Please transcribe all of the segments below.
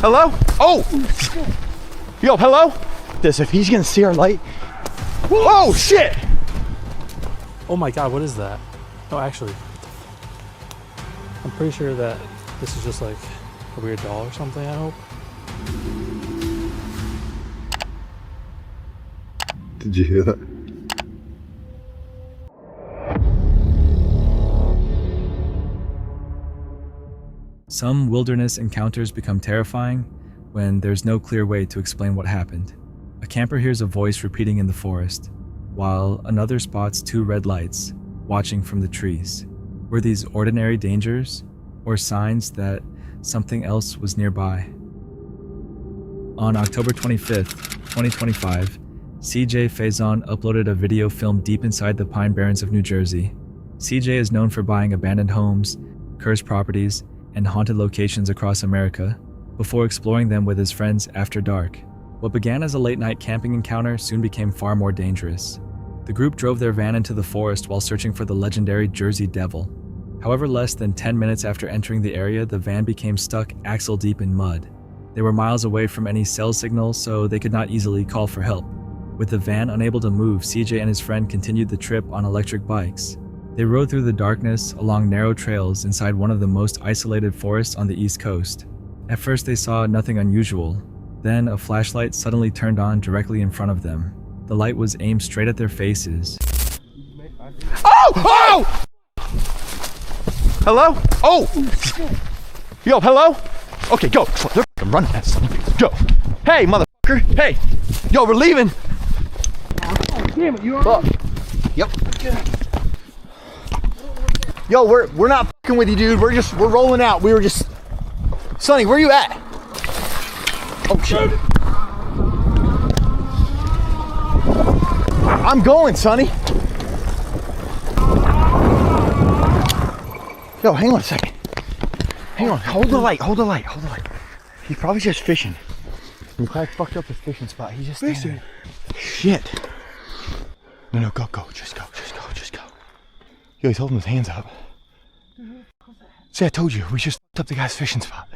Hello? Oh! Yo, hello? This, if he's gonna see our light. Oh, shit! Oh my god, what is that? No, actually, I'm pretty sure that this is just like a weird doll or something, I hope. Did you hear that? Some wilderness encounters become terrifying when there's no clear way to explain what happened. A camper hears a voice repeating in the forest, while another spots two red lights watching from the trees. Were these ordinary dangers or signs that something else was nearby? On October 25th, 2025, CJ Faison uploaded a video filmed deep inside the Pine Barrens of New Jersey. CJ is known for buying abandoned homes, cursed properties, and haunted locations across America before exploring them with his friends after dark. What began as a late-night camping encounter soon became far more dangerous. The group drove their van into the forest while searching for the legendary Jersey Devil. However, less than 10 minutes after entering the area, the van became stuck axle-deep in mud. They were miles away from any cell signal, so they could not easily call for help. With the van unable to move, CJ and his friend continued the trip on electric bikes. They rode through the darkness along narrow trails inside one of the most isolated forests on the East Coast. At first they saw nothing unusual. Then a flashlight suddenly turned on directly in front of them. The light was aimed straight at their faces. Oh! Oh! Hello? Oh! Yo, hello? Okay, go. They're fucking running that son. Go. Hey, motherfucker. Hey. Yo, we're leaving. Oh, damn it, you are? Yep. Yo, we're not fucking with you, dude. We're rolling out. We were just... Sonny, where you at? Oh, shit. I'm going, Sonny. Yo, hang on a second. Hang on. Hold the light. He's probably just fishing. He probably fucked up his fishing spot. He's just fishing. Shit. No, go. Just go. Yo, he's holding his hands up. See, I told you, we just fucked up the guy's fishing spot.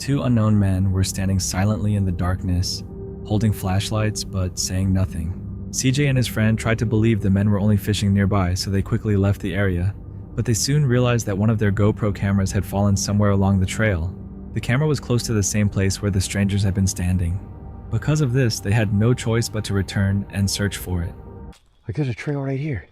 Two unknown men were standing silently in the darkness, holding flashlights but saying nothing. CJ and his friend tried to believe the men were only fishing nearby, so they quickly left the area. But they soon realized that one of their GoPro cameras had fallen somewhere along the trail. The camera was close to the same place where the strangers had been standing. Because of this, they had no choice but to return and search for it. Like, there's a trail right here.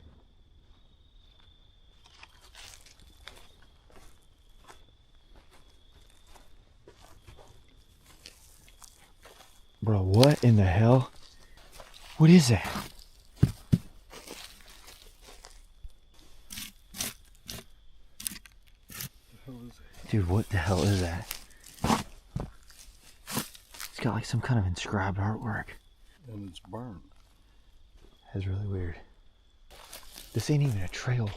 Bro, what in the hell? What is that? Dude, what the hell is that? It's got like some kind of inscribed artwork. And it's burned. That's really weird. This ain't even a trail.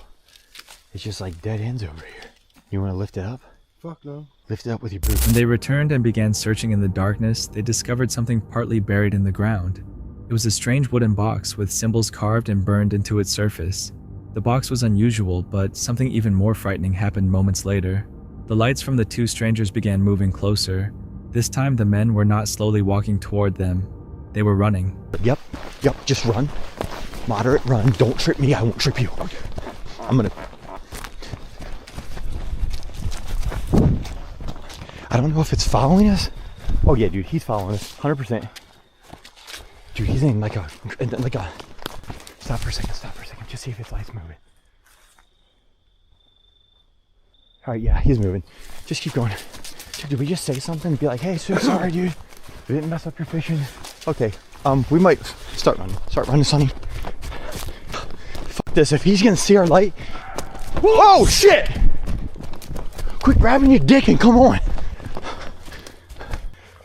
It's just like dead ends over here. You want to lift it up? Fuck no. Lift it up with your boots. When they returned and began searching in the darkness, they discovered something partly buried in the ground. It was a strange wooden box with symbols carved and burned into its surface. The box was unusual, but something even more frightening happened moments later. The lights from the two strangers began moving closer. This time the men were not slowly walking toward them. They were running. Yep, just run. Moderate run. Don't trip me, I won't trip you. I'm gonna... I don't know if it's following us. Oh yeah, dude, he's following us, 100%. Dude, he's in like a... Stop for a second, just see if his light's moving. Alright, yeah, he's moving. Just keep going. Dude, did we just say something? Be like, hey, so sorry, dude. We didn't mess up your fishing. Okay, we might start running, Sonny. Fuck this, if he's gonna see our light. Whoa, shit! Quit grabbing your dick and come on.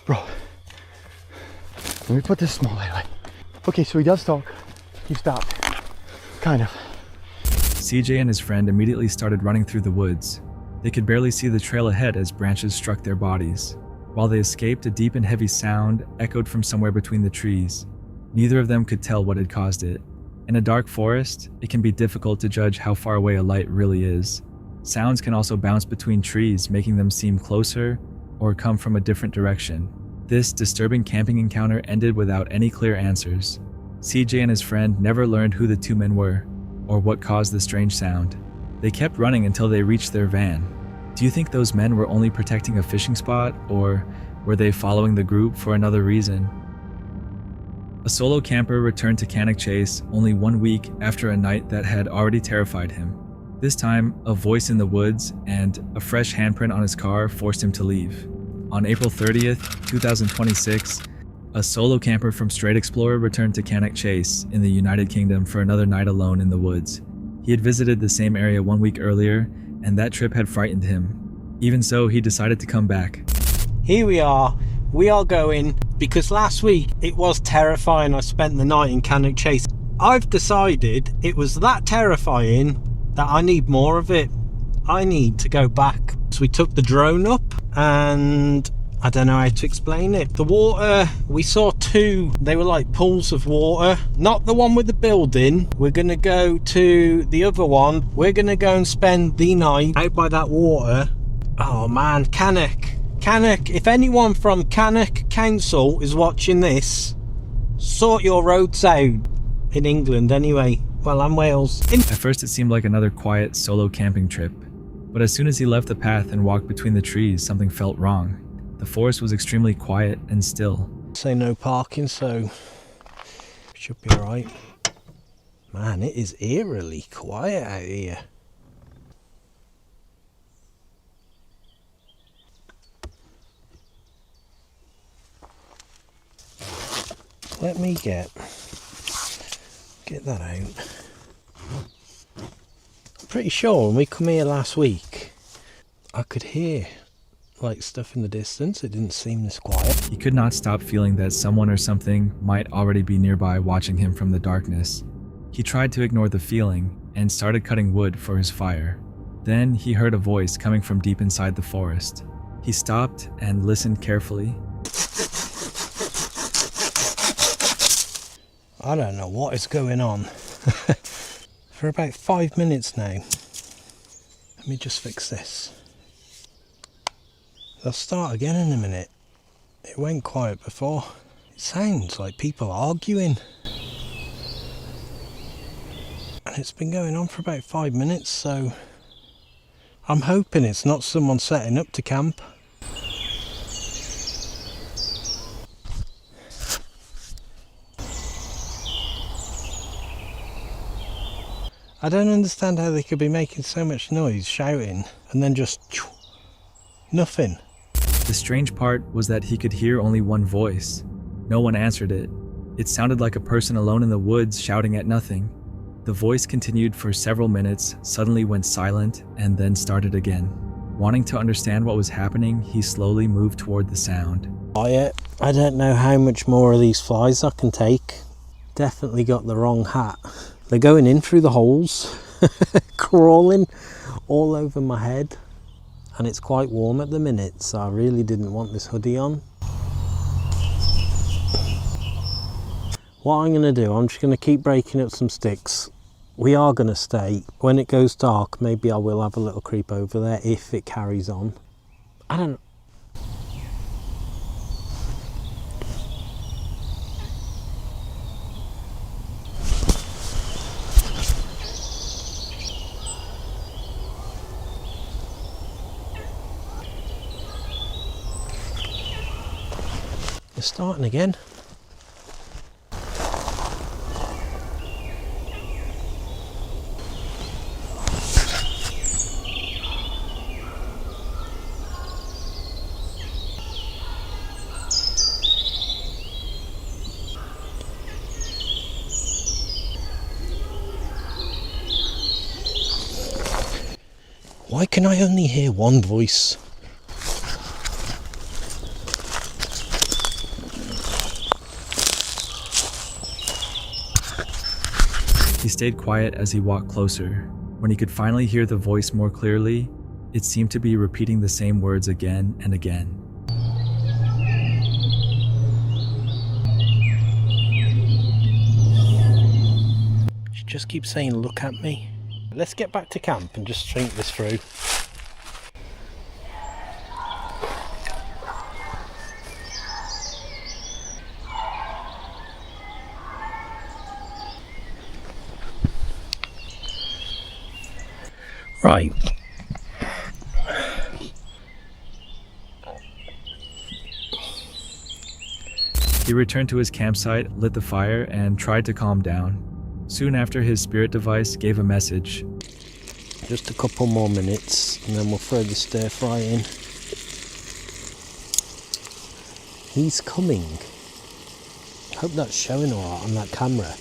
Bro, let me put this small light away. Okay, so he does talk. He stopped. Kind of. CJ and his friend immediately started running through the woods. They could barely see the trail ahead as branches struck their bodies. While they escaped, a deep and heavy sound echoed from somewhere between the trees. Neither of them could tell what had caused it. In a dark forest, it can be difficult to judge how far away a light really is. Sounds can also bounce between trees, making them seem closer or come from a different direction. This disturbing camping encounter ended without any clear answers. CJ and his friend never learned who the two men were or what caused the strange sound. They kept running until they reached their van. Do you think those men were only protecting a fishing spot, or were they following the group for another reason? A solo camper returned to Cannock Chase only 1 week after a night that had already terrified him. This time, a voice in the woods and a fresh handprint on his car forced him to leave. On April 30th, 2026, a solo camper from Straight Explorer returned to Cannock Chase in the United Kingdom for another night alone in the woods. He had visited the same area 1 week earlier, and that trip had frightened him. Even so, he decided to come back. Here we are going, because last week it was terrifying. I spent the night in Cannock Chase. I've decided it was that terrifying that I need more of it. I need to go back. So we took the drone up, and I don't know how to explain it. The water, we saw two, they were like pools of water. Not the one with the building. We're gonna go to the other one. We're gonna go and spend the night out by that water. Oh man, Cannock, if anyone from Cannock Council is watching this, sort your roads out. In England anyway. Well, I'm Wales. At first it seemed like another quiet solo camping trip, but as soon as he left the path and walked between the trees, something felt wrong. The forest was extremely quiet and still. Say no parking, so should be alright. Man, it is eerily quiet out here. Let me get that out. I'm pretty sure when we come here last week, I could hear like stuff in the distance. It didn't seem this quiet. He could not stop feeling that someone or something might already be nearby watching him from the darkness. He tried to ignore the feeling and started cutting wood for his fire. Then he heard a voice coming from deep inside the forest. He stopped and listened carefully. I don't know what is going on. For about 5 minutes now. Let me just fix this. They'll start again in a minute. It went quiet before. It sounds like people arguing. And it's been going on for about 5 minutes, so I'm hoping it's not someone setting up to camp. I don't understand how they could be making so much noise, shouting, and then just nothing. The strange part was that he could hear only one voice. No one answered it. It sounded like a person alone in the woods shouting at nothing. The voice continued for several minutes, suddenly went silent, and then started again. Wanting to understand what was happening, he slowly moved toward the sound. I don't know how much more of these flies I can take. Definitely got the wrong hat. They're going in through the holes, crawling all over my head. And it's quite warm at the minute, so I really didn't want this hoodie on. What I'm going to do, I'm just going to keep breaking up some sticks. We are going to stay. When it goes dark, maybe I will have a little creep over there if it carries on. I don't know. It's starting again. Why can I only hear one voice? He stayed quiet as he walked closer. When he could finally hear the voice more clearly, it seemed to be repeating the same words again and again. She just keeps saying, "Look at me." Let's get back to camp and just think this through. Right. He returned to his campsite, lit the fire, and tried to calm down. Soon after, his spirit device gave a message. Just a couple more minutes and then we'll throw the stir fry in. He's coming. I hope that's showing alright on that camera.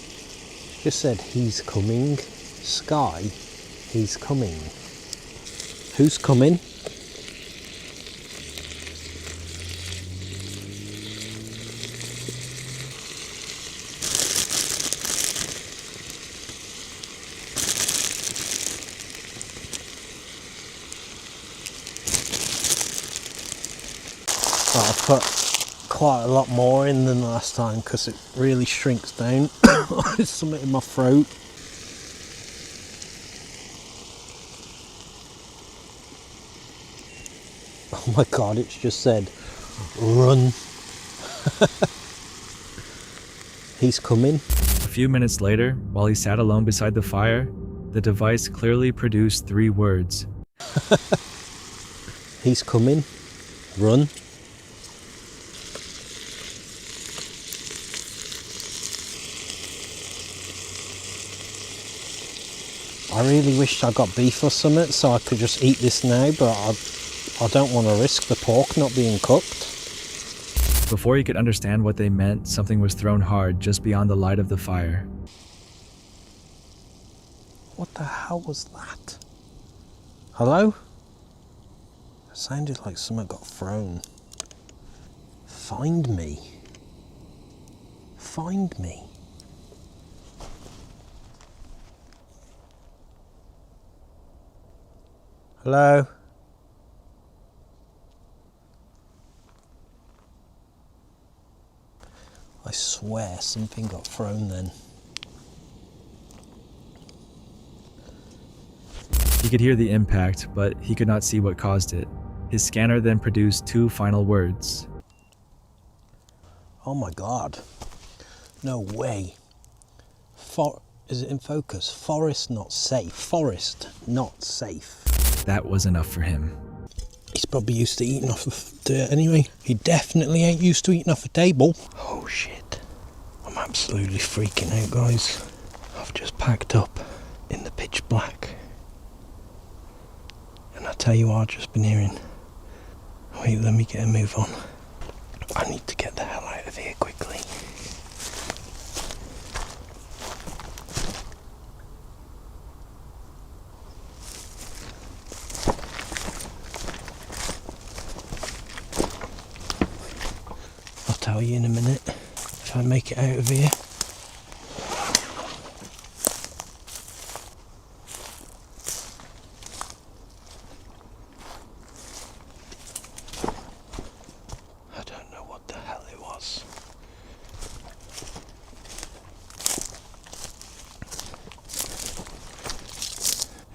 Just said he's coming. Sky, he's coming. Who's coming? Well, I've put quite a lot more in than last time because it really shrinks down. There's something in my throat. Oh my god, it's just said, run. He's coming. A few minutes later, while he sat alone beside the fire, the device clearly produced 3 words. He's coming. Run. I really wish I got beef or something so I could just eat this now, but I don't want to risk the pork not being cooked. Before he could understand what they meant, something was thrown hard just beyond the light of the fire. What the hell was that? Hello? It sounded like something got thrown. Find me. Find me. Hello? I swear something got thrown then. He could hear the impact, but he could not see what caused it. His scanner then produced 2 final words. Oh my god. No way. Is it in focus? Forest not safe. Forest not safe. That was enough for him. He's probably used to eating off of dirt anyway. He definitely ain't used to eating off a table. Oh shit. I'm absolutely freaking out, guys. I've just packed up in the pitch black. And I tell you what I've just been hearing. Wait, let me get a move on. I need to get the hell out of here quickly. I'll tell you in a minute if I make it out of here. I don't know what the hell it was.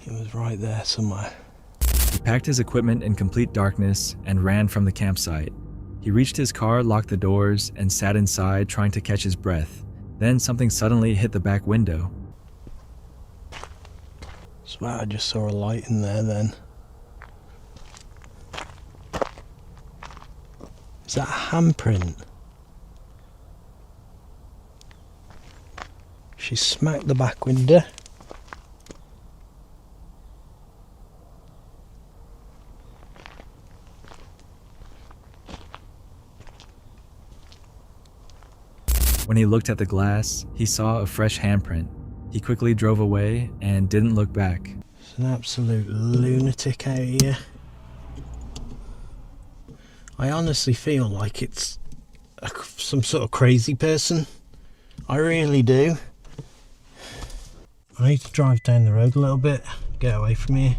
It was right there somewhere. He packed his equipment in complete darkness and ran from the campsite. He reached his car, locked the doors, and sat inside trying to catch his breath. Then something suddenly hit the back window. Swear I just saw a light in there then. Is that a handprint? She smacked the back window. When he looked at the glass, he saw a fresh handprint. He quickly drove away and didn't look back. It's an absolute lunatic out here. I honestly feel like it's some sort of crazy person. I really do. I need to drive down the road a little bit, get away from here.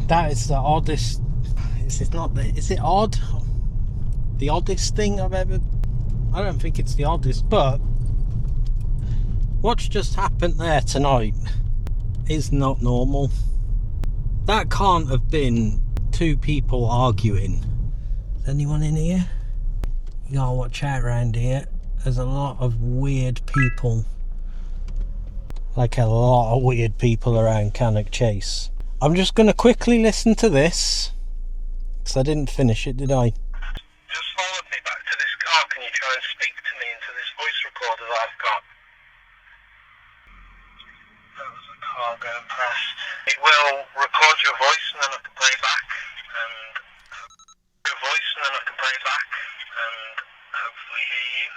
That is the oddest. Is it odd? The oddest thing I've ever. I don't think it's the oddest, but what's just happened there tonight is not normal. That can't have been 2 people arguing. Is anyone in here? You gotta watch out around here. There's a lot of weird people. Like a lot of weird people around Cannock Chase. I'm just gonna quickly listen to this, because I didn't finish it, did I? Just follow me back to this car. Can you try and speak to me into this voice recorder that I've got? That was a car going past. It will record your voice and then I can play back. And your voice and then I can play back and hopefully hear you.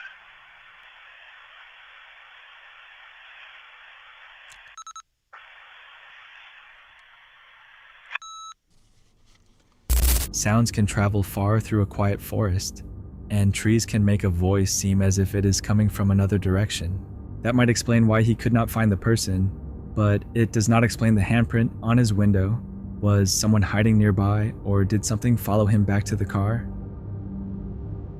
Sounds can travel far through a quiet forest, and trees can make a voice seem as if it is coming from another direction. That might explain why he could not find the person, but it does not explain the handprint on his window. Was someone hiding nearby, or did something follow him back to the car?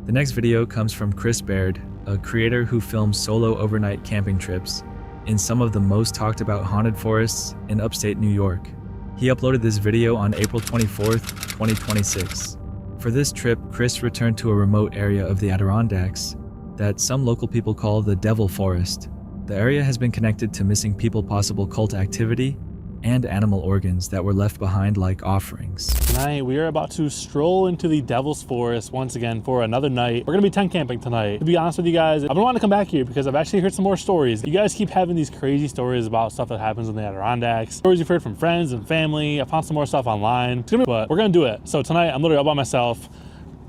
The next video comes from Chris Baird, a creator who films solo overnight camping trips in some of the most talked about haunted forests in upstate New York. He uploaded this video on April 24th, 2026. For this trip, Chris returned to a remote area of the Adirondacks that some local people call the Devil Forest. The area has been connected to missing people, possible cult activity, and animal organs that were left behind like offerings. Tonight, we are about to stroll into the Devil's Forest once again for another night. We're gonna be tent camping tonight. To be honest with you guys, I've been wanting to come back here because I've actually heard some more stories. You guys keep having these crazy stories about stuff that happens in the Adirondacks. Stories you've heard from friends and family. I found some more stuff online, but we're gonna do it. So tonight, I'm literally all by myself.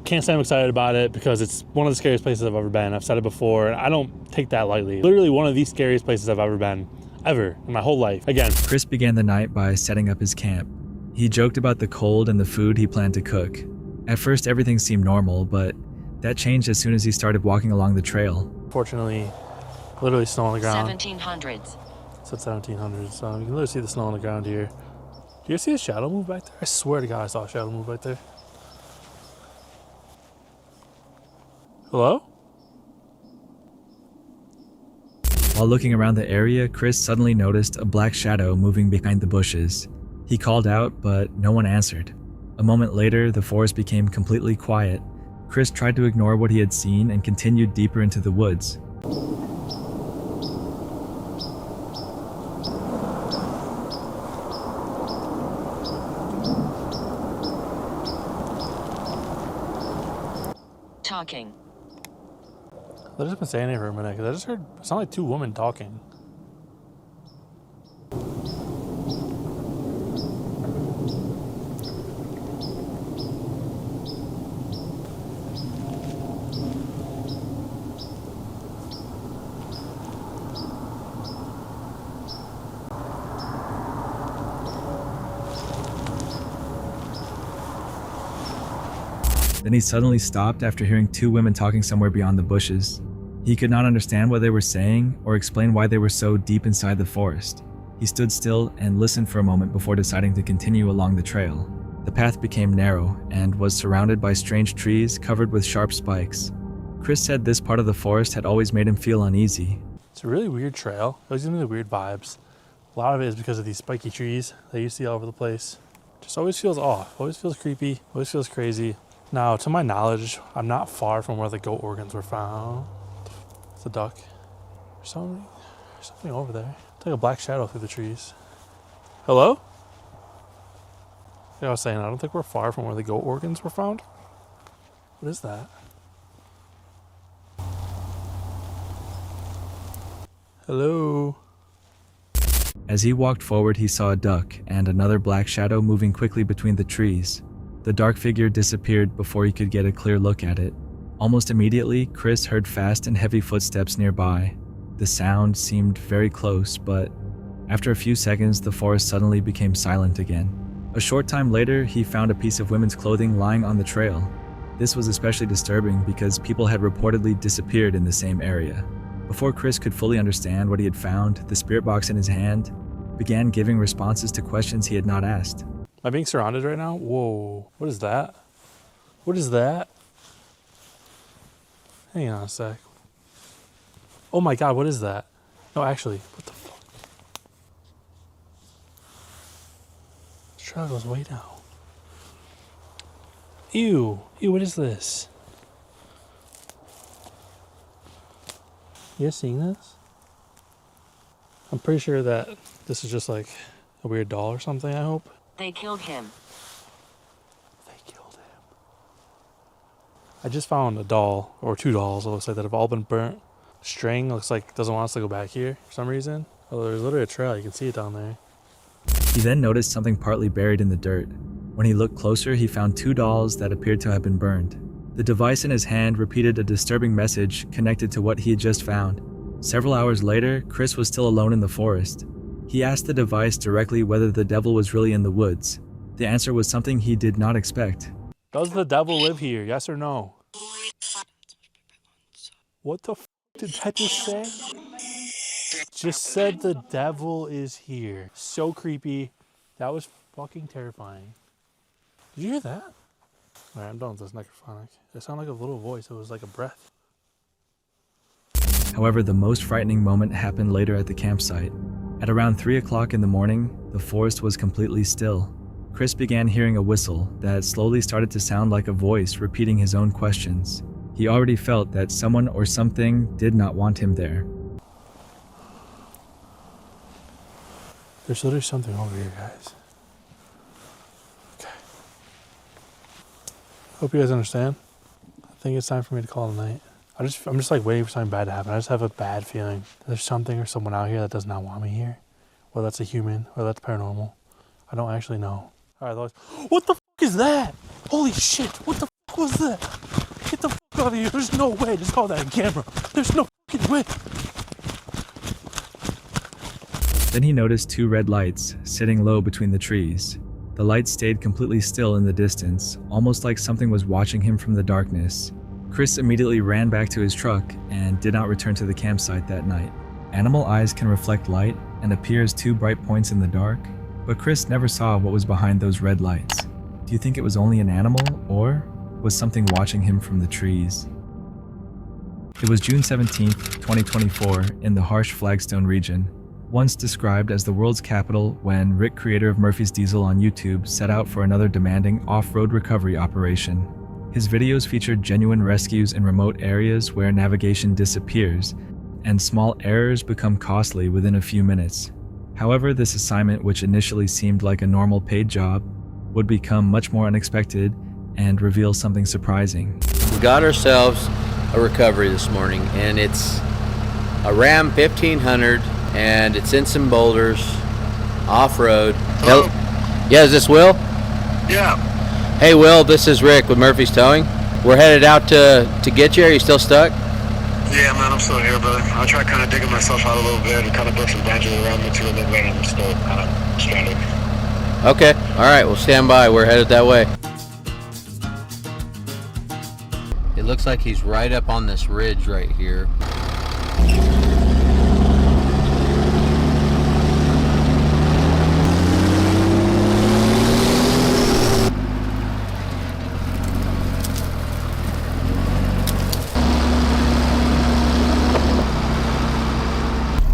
Can't say I'm excited about it because it's one of the scariest places I've ever been. I've said it before, and I don't take that lightly. Literally one of the scariest places I've ever been. Ever in my whole life. Again, Chris began the night by setting up his camp. He joked about the cold and the food he planned to cook. At first, everything seemed normal, but that changed as soon as he started walking along the trail. fortunately, literally snow on the ground. 1700s. It's at 1700s, so you can literally see the snow on the ground here. Do you see a shadow move back there? I swear to God, I saw a shadow move back there. Hello? While looking around the area, Chris suddenly noticed a black shadow moving behind the bushes. He called out, but no one answered. A moment later, the forest became completely quiet. Chris tried to ignore what he had seen and continued deeper into the woods. Talking. I've just been saying it for a minute because I just heard it sound like two women talking. Then he suddenly stopped after hearing two women talking somewhere beyond the bushes. He could not understand what they were saying or explain why they were so deep inside the forest. He stood still and listened for a moment before deciding to continue along the trail. The path became narrow and was surrounded by strange trees covered with sharp spikes. Chris said this part of the forest had always made him feel uneasy. It's a really weird trail. It always gives me the weird vibes. A lot of it is because of these spiky trees that you see all over the place. Just always feels off, always feels creepy, always feels crazy. Now, to my knowledge, I'm not far from where the goat organs were found. It's a duck. There's something over there. It's like a black shadow through the trees. Hello? Yeah, I was saying, I don't think we're far from where the goat organs were found. What is that? Hello? As he walked forward, he saw a duck and another black shadow moving quickly between the trees. The dark figure disappeared before he could get a clear look at it. Almost immediately, Chris heard fast and heavy footsteps nearby. The sound seemed very close, but after a few seconds, the forest suddenly became silent again. A short time later, he found a piece of women's clothing lying on the trail. This was especially disturbing because people had reportedly disappeared in the same area. Before Chris could fully understand what he had found, the spirit box in his hand began giving responses to questions he had not asked. Am I being surrounded right now? Whoa. What is that? What is that? Hang on a sec. Oh my God, what is that? No, actually, what the fuck? This trail goes way down. Ew. Ew, what is this? You guys seeing this? I'm pretty sure that this is just like a weird doll or something, I hope. They killed him. They killed him. I just found a doll, or 2 dolls, it looks like, that have all been burnt. String looks like doesn't want us to go back here for some reason. Oh, there's literally a trail, you can see it down there. He then noticed something partly buried in the dirt. When he looked closer, he found 2 dolls that appeared to have been burned. The device in his hand repeated a disturbing message connected to what he had just found. Several hours later, Chris was still alone in the forest. He asked the device directly whether the devil was really in the woods. The answer was something he did not expect. Does the devil live here, yes or no? What the f did that just say? Just said the devil is here. So creepy. That was fucking terrifying. Did you hear that? Alright, I'm done with this necrophonic. It sounded like a little voice. It was like a breath. However, the most frightening moment happened later at the campsite. At around 3 o'clock in the morning, the forest was completely still. Chris began hearing a whistle that slowly started to sound like a voice repeating his own questions. He already felt that someone or something did not want him there. There's literally something over here, guys. Okay. Hope you guys understand. I think it's time for me to call it a night. I'm just like waiting for something bad to happen. I just have a bad feeling there's something or someone out here that does not want me here. Whether that's a human, whether that's paranormal. I don't actually know. Alright, what the fuck is that? Holy shit, what the fuck was that? Get the fuck out of here. There's no way. Just call that on camera. There's no fucking way. Then he noticed 2 red lights sitting low between the trees. The lights stayed completely still in the distance, almost like something was watching him from the darkness. Chris immediately ran back to his truck and did not return to the campsite that night. Animal eyes can reflect light and appear as 2 bright points in the dark, but Chris never saw what was behind those red lights. Do you think it was only an animal, or was something watching him from the trees? It was June 17th, 2024, in the harsh Flagstone region, once described as the world's capital when Rick, creator of Murphy's Diesel on YouTube, set out for another demanding off-road recovery operation. His videos featured genuine rescues in remote areas where navigation disappears, and small errors become costly within a few minutes. However, this assignment, which initially seemed like a normal paid job, would become much more unexpected and reveal something surprising. We got ourselves a recovery this morning, and it's a Ram 1500, and it's in some boulders, off-road. Hello? Yeah, is this Will? Yeah. Hey Will, this is Rick with Murphy's Towing. We're headed out to get you. Are you still stuck? Yeah, man, I'm still here, brother. I tried kind of digging myself out a little bit and kind of broke some branches around me too a little bit, and I'm still kind of stranded. Okay, all right, we'll stand by. We're headed that way. It looks like he's right up on this ridge right here.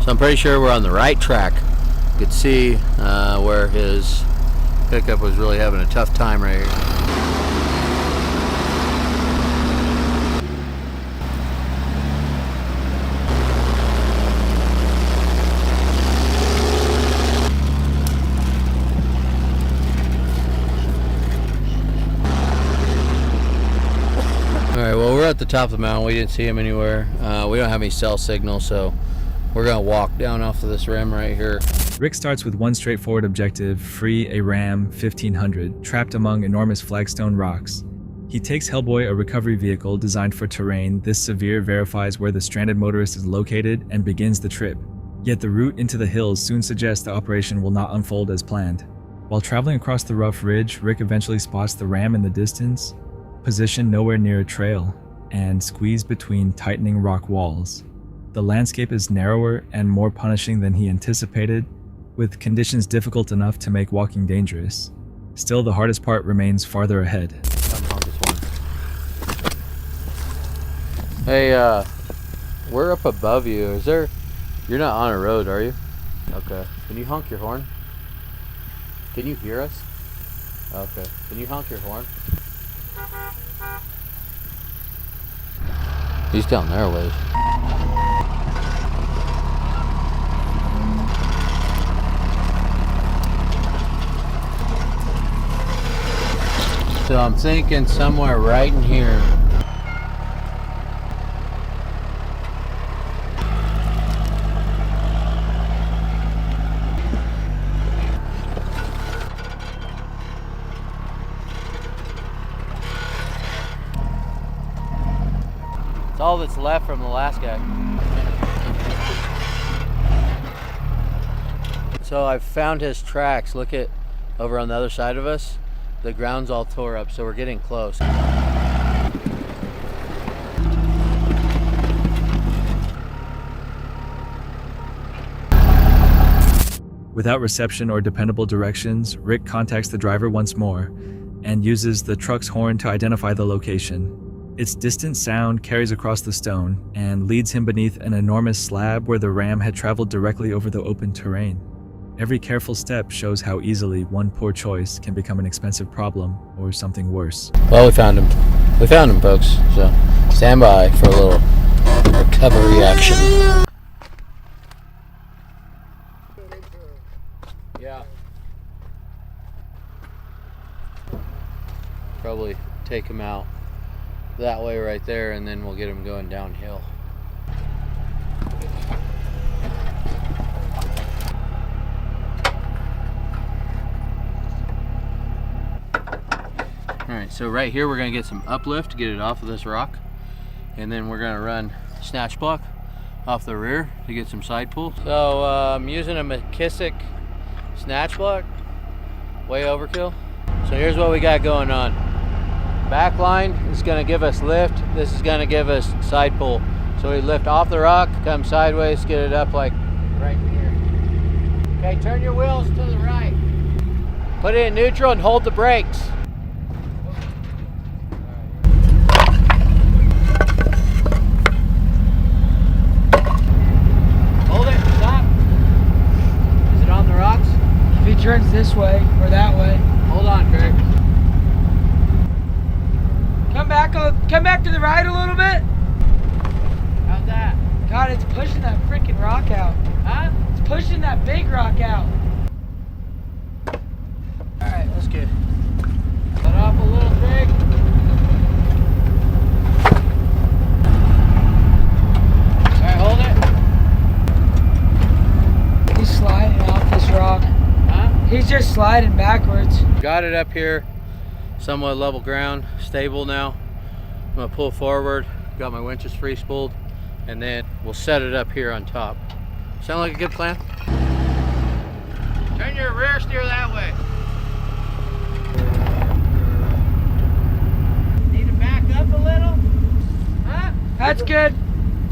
So I'm pretty sure we're on the right track. You could see where his pickup was really having a tough time right here. Alright, well, we're at the top of the mountain. We didn't see him anywhere. We don't have any cell signal, so we're gonna walk down off of this rim right here. Rick starts with one straightforward objective: free a Ram 1500 trapped among enormous flagstone rocks. He takes Hellboy, a recovery vehicle designed for terrain this severe, verifies where the stranded motorist is located, and begins the trip. Yet the route into the hills soon suggests the operation will not unfold as planned. While traveling across the rough ridge, Rick eventually spots the Ram in the distance, positioned nowhere near a trail, and squeezed between tightening rock walls. The landscape is narrower and more punishing than he anticipated, with conditions difficult enough to make walking dangerous. Still, the hardest part remains farther ahead. Hey, we're up above you. You're not on a road, are you? Okay. Can you honk your horn? Can you hear us? Okay. Can you honk your horn? He's down there a ways. So I'm thinking somewhere right in here. It's all that's left from the last guy. So I've found his tracks. Look at over on the other side of us. The ground's all tore up, so we're getting close. Without reception or dependable directions, Rick contacts the driver once more and uses the truck's horn to identify the location. Its distant sound carries across the stone and leads him beneath an enormous slab where the ram had traveled directly over the open terrain. Every careful step shows how easily one poor choice can become an expensive problem or something worse. Well, we found him. We found him, folks. So stand by for a little recovery action. Yeah. Probably take him out that way right there, and then we'll get him going downhill. Alright, so right here we're going to get some uplift to get it off of this rock, and then we're going to run snatch block off the rear to get some side pull. So I'm using a McKissick snatch block, way overkill. So here's what we got going on. Back line is going to give us lift, this is going to give us side pull. So we lift off the rock, come sideways, get it up like right here. Okay, turn your wheels to the right. Put it in neutral and hold the brakes. Hold it, stop. Is it on the rocks? If he turns this way or that way. Hold on, Craig. Come back to the right a little bit. How's that? God, it's pushing that freaking rock out. Huh? It's pushing that big rock out. Alright, that's good. Let off a little, Craig. Alright, hold it. He's sliding off this rock. Huh? He's just sliding backwards. Got it up here, somewhat level ground, stable now. I'm gonna pull forward, got my winches free spooled, and then we'll set it up here on top. Sound like a good plan? Turn your rear steer that way. Need to back up a little? Huh? That's good.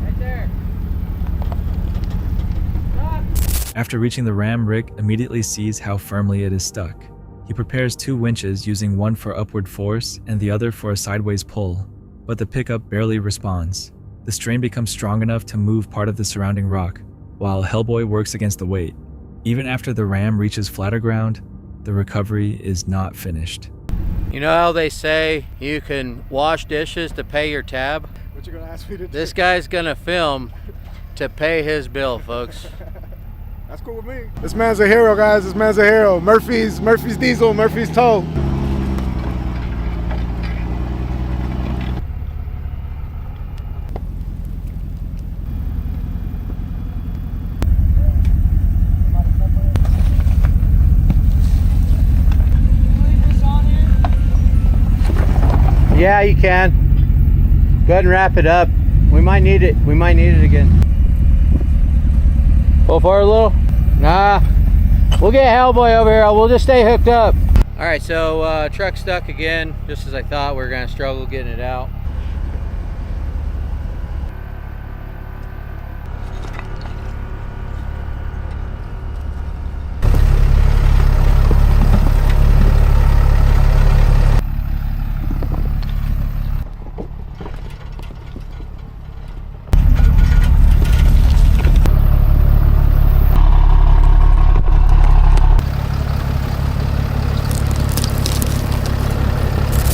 Right there. Stop. After reaching the ram, Rick immediately sees how firmly it is stuck. He prepares 2 winches, using one for upward force and the other for a sideways pull, but the pickup barely responds. The strain becomes strong enough to move part of the surrounding rock, while Hellboy works against the weight. Even after the ram reaches flatter ground, the recovery is not finished. You know how they say you can wash dishes to pay your tab? What you gonna ask me to do? This guy's gonna film to pay his bill, folks. That's cool with me. This man's a hero, guys. This man's a hero. Murphy's diesel, Murphy's tow. Yeah, you can. Go ahead and wrap it up. We might need it. We might need it again. Pull forward a little? Nah. We'll get Hellboy over here. We'll just stay hooked up. All right, so truck stuck again. Just as I thought, we were gonna struggle getting it out.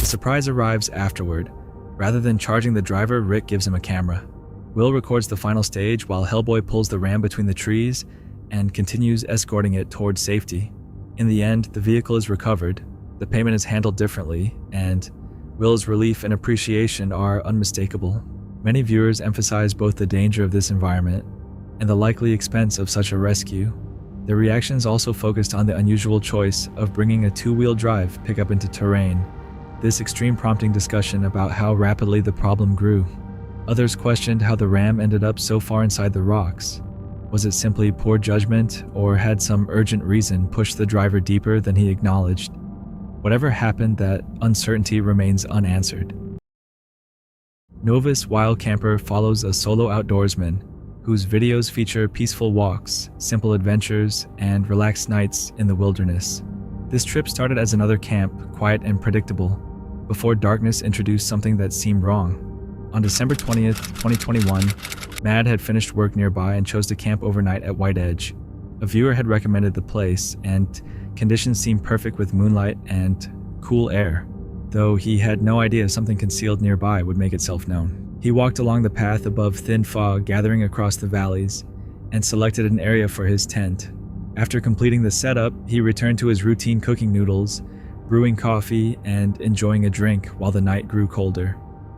Surprise arrives afterward. Rather than charging the driver, Rick gives him a camera. Will records the final stage while Hellboy pulls the ram between the trees and continues escorting it towards safety. In the end, the vehicle is recovered, The payment is handled differently, and Will's relief and appreciation are unmistakable. Many viewers emphasize both the danger of this environment and the likely expense of such a rescue. Their reactions also focused on the unusual choice of bringing a two-wheel drive pickup into terrain, this extreme prompting discussion about how rapidly the problem grew. Others questioned how the Ram ended up so far inside the rocks. Was it simply poor judgment, or had some urgent reason pushed the driver deeper than he acknowledged? Whatever happened, that uncertainty remains unanswered. Novice Wild Camper follows a solo outdoorsman whose videos feature peaceful walks, simple adventures, and relaxed nights in the wilderness. This trip started as another camp, quiet and predictable, before darkness introduced something that seemed wrong. On December 20th, 2021, Mad had finished work nearby and chose to camp overnight at White Edge. A viewer had recommended the place, and conditions seemed perfect with moonlight and cool air, though he had no idea something concealed nearby would make itself known. He walked along the path above thin fog gathering across the valleys and selected an area for his tent. After completing the setup, he returned to his routine cooking noodles, brewing coffee, and enjoying a drink while the night grew colder.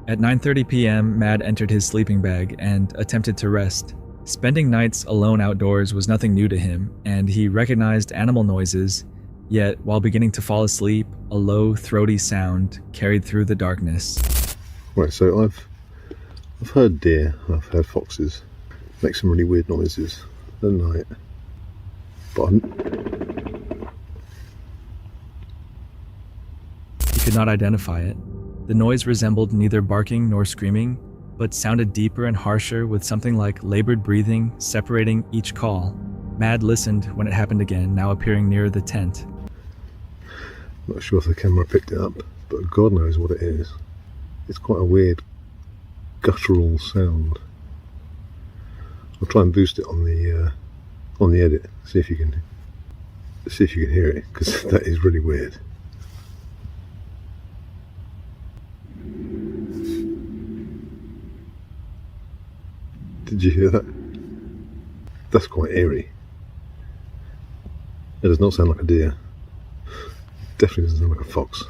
At 9:30 p.m., Mad entered his sleeping bag and attempted to rest. Spending nights alone outdoors was nothing new to him, and he recognized animal noises, yet while beginning to fall asleep, a low, throaty sound carried through the darkness. Right, so I've heard deer, I've heard foxes make some really weird noises at night, but He could not identify it. The noise resembled neither barking nor screaming, but sounded deeper and harsher, with something like labored breathing separating each call. Mad listened when it happened again, now appearing near the tent. I'm not sure if the camera picked it up, but God knows what it is. It's quite a weird guttural sound. I'll try and boost it on the edit, see if you can hear it, because that is really weird. Did you hear that? That's quite eerie. It does not sound like a deer. Definitely doesn't sound like a fox.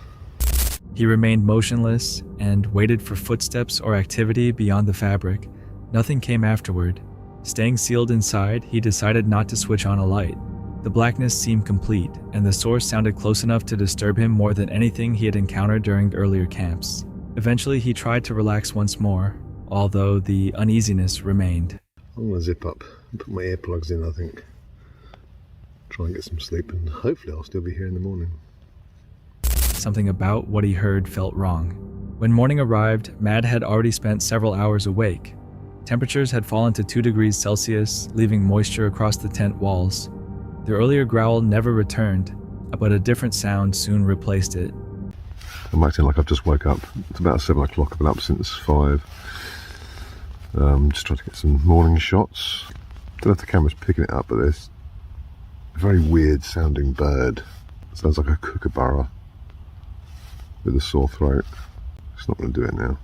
He remained motionless and waited for footsteps or activity beyond the fabric. Nothing came afterward. Staying sealed inside, he decided not to switch on a light. The blackness seemed complete, and the source sounded close enough to disturb him more than anything he had encountered during earlier camps. Eventually, he tried to relax once more, although the uneasiness remained. I'm going to zip up and put my earplugs in, I think. Try and get some sleep, and hopefully I'll still be here in the morning. Something about what he heard felt wrong. When morning arrived, Mad had already spent several hours awake. Temperatures had fallen to 2 degrees Celsius, leaving moisture across the tent walls. The earlier growl never returned, but a different sound soon replaced it. I'm acting like I've just woke up. It's about 7 o'clock, I've been up since 5. Just trying to get some morning shots. Don't know if the camera's picking it up, but there's a very weird sounding bird. It sounds like a kookaburra with a sore throat. It's not going to do it now.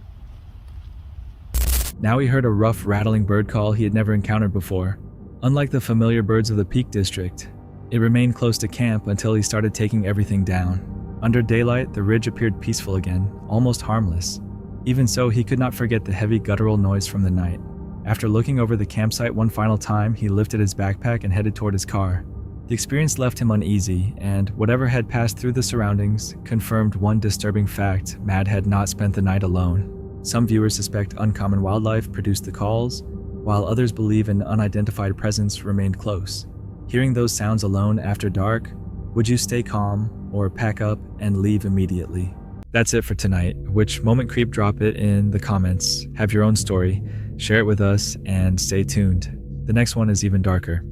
Now he heard a rough, rattling bird call he had never encountered before. Unlike the familiar birds of the Peak District, it remained close to camp until he started taking everything down. Under daylight, the ridge appeared peaceful again, almost harmless. Even so, he could not forget the heavy guttural noise from the night. After looking over the campsite one final time, he lifted his backpack and headed toward his car. The experience left him uneasy, and whatever had passed through the surroundings confirmed one disturbing fact: Mad had not spent the night alone. Some viewers suspect uncommon wildlife produced the calls, while others believe an unidentified presence remained close. Hearing those sounds alone after dark, would you stay calm or pack up and leave immediately? That's it for tonight. Which moment creep? Drop it in the comments. Have your own story, share it with us, and stay tuned. The next one is even darker.